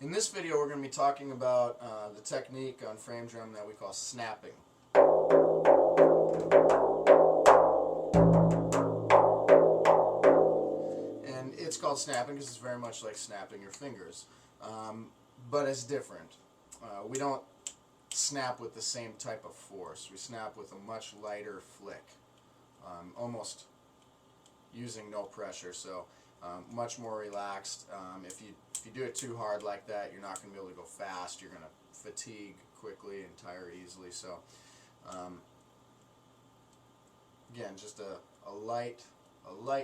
In this video we're going to be talking about the technique on frame drum that we call snapping. And it's called snapping because it's very much like snapping your fingers, but it's different. We don't snap with the same type of force. We snap with a much lighter flick, almost using no pressure, so much more relaxed. If you do it too hard like that, you're not going to be able to go fast. You're going to fatigue quickly and tire easily. So again, just a light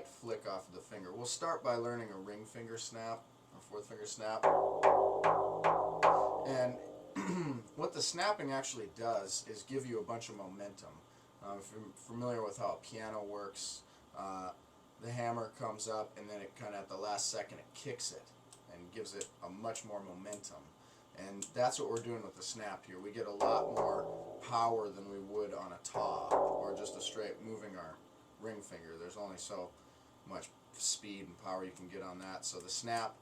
flick off of the finger. We'll start by learning a ring finger snap, a fourth finger snap. And what the snapping actually does is give you a bunch of momentum. If you're familiar with how a piano works, the hammer comes up and then it kind of at the last second it kicks it and gives it a much more momentum. And that's what we're doing with the snap here. We get a lot more power than we would on a taw or just a straight moving our ring finger. There's only so much speed and power you can get on that. So the snap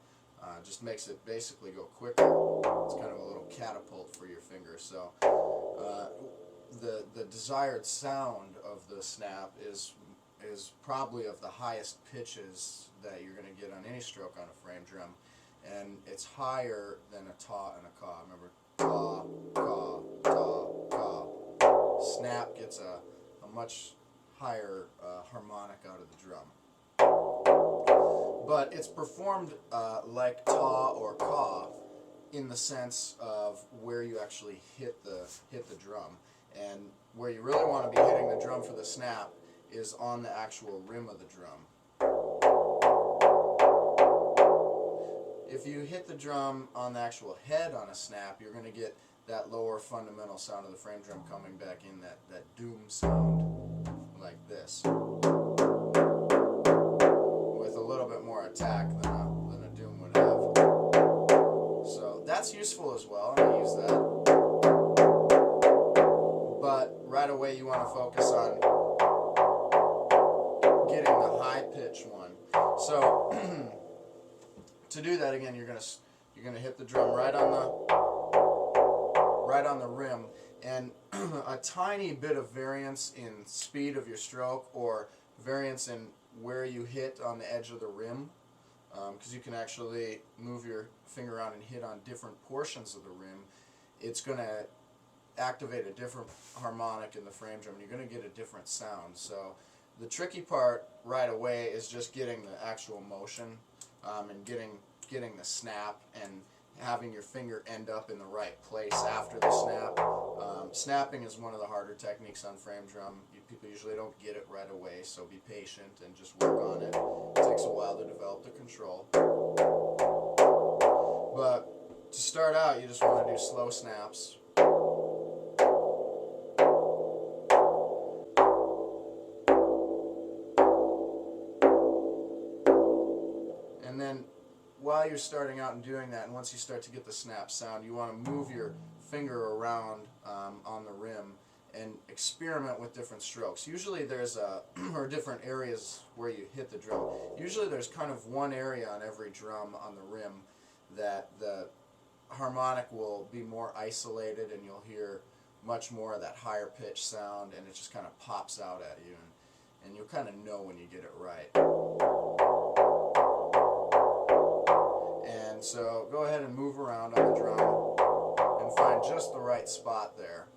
just makes it basically go quicker. It's kind of a little catapult for your finger. So the desired sound of the snap is probably of the highest pitches that you're going to get on any stroke on a frame drum, and it's higher than a taw and a caw. Remember, taw, caw, taw, caw. Snap gets a much higher harmonic out of the drum. But it's performed like taw or caw in the sense of where you actually hit the drum, and where you really want to be hitting the drum for the snap is on the actual rim of the drum. If you hit the drum on the actual head on a snap, you're going to get that lower fundamental sound of the frame drum coming back in, that doom sound, like this, with a little bit more attack than a doom would have. So that's useful as well, and I use that. But right away you want to focus on getting the high pitch one. So to do that, again, you're gonna hit the drum right on the rim, and a tiny bit of variance in speed of your stroke or variance in where you hit on the edge of the rim, because you can actually move your finger around and hit on different portions of the rim. It's going to activate a different harmonic in the frame drum, and you're going to get a different sound. So the tricky part right away is just getting the actual motion and getting the snap and having your finger end up in the right place after the snap. Snapping is one of the harder techniques on frame drum. People usually don't get it right away, so be patient and just work on it. It takes a while to develop the control. But to start out, you just want to do slow snaps. And then while you're starting out and doing that, and once you start to get the snap sound, you want to move your finger around on the rim and experiment with different strokes. Usually there's or different areas where you hit the drum. Usually there's kind of one area on every drum on the rim that the harmonic will be more isolated, and you'll hear much more of that higher pitch sound, and it just kind of pops out at you, and you'll kind of know when you get it right. And so go ahead and move around on the drum and find just the right spot there.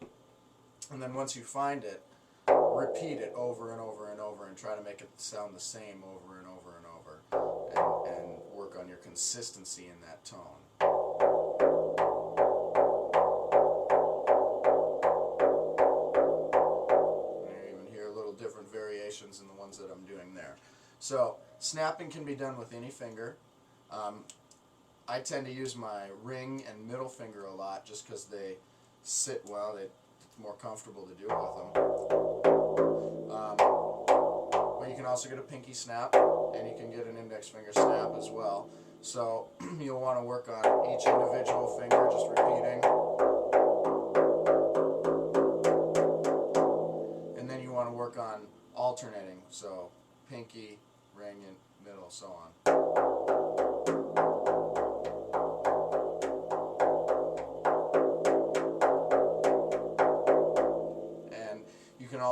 And then once you find it, repeat it over and over and over and try to make it sound the same over and over and over, and work on your consistency in that tone. And you even hear little different variations in the ones that I'm doing there. So snapping can be done with any finger. I tend to use my ring and middle finger a lot just because they sit well. It's more comfortable to do with them. But you can also get a pinky snap, and you can get an index finger snap as well. So you'll want to work on each individual finger, just repeating. And then you want to work on alternating, so pinky, ring, and middle, so on.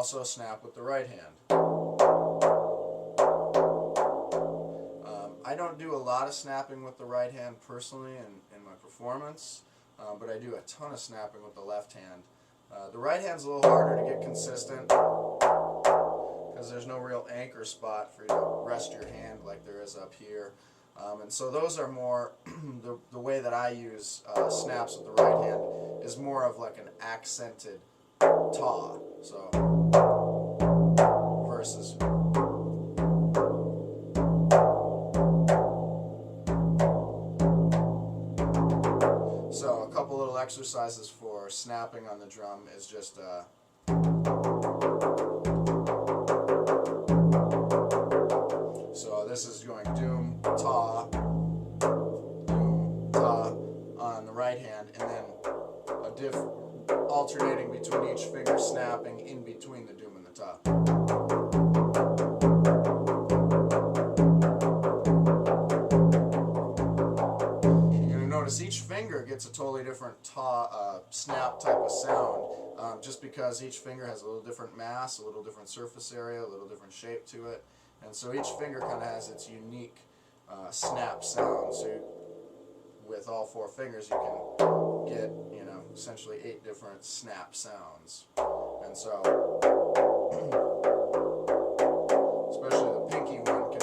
also snap with the right hand. I don't do a lot of snapping with the right hand personally in my performance, but I do a ton of snapping with the left hand. The right hand's a little harder to get consistent because there's no real anchor spot for you to rest your hand like there is up here. And so those are more, the way that I use snaps with the right hand is more of like an accented taw, so versus so a couple little exercises for snapping on the drum is just so this is going doom, ta on the right hand, and then a diff alternating between each finger snapping in between the doom and the ta. You're going to notice each finger gets a totally different snap type of sound, just because each finger has a little different mass, a little different surface area, a little different shape to it. And so each finger kind of has its unique snap sound. So with all 4 fingers, you can get, essentially 8 different snap sounds. And so, especially the pinky one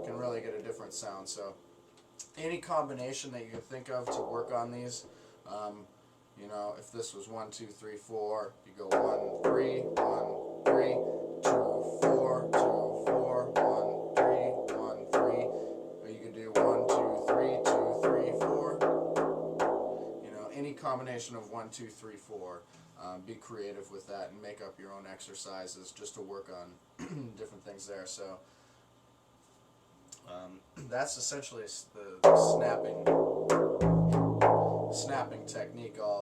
can really get a different sound. So any combination that you can think of to work on these, if this was 1, 2, 3, 4, you go 1, 3, 1, 3, 2, 4, 2, 4, 1, 3, 1, 3, or you could do 1, 2, 3, 2, 3, 4. Any combination of 1, 2, 3, 4. Be creative with that and make up your own exercises just to work on different things there. So that's essentially the snapping technique.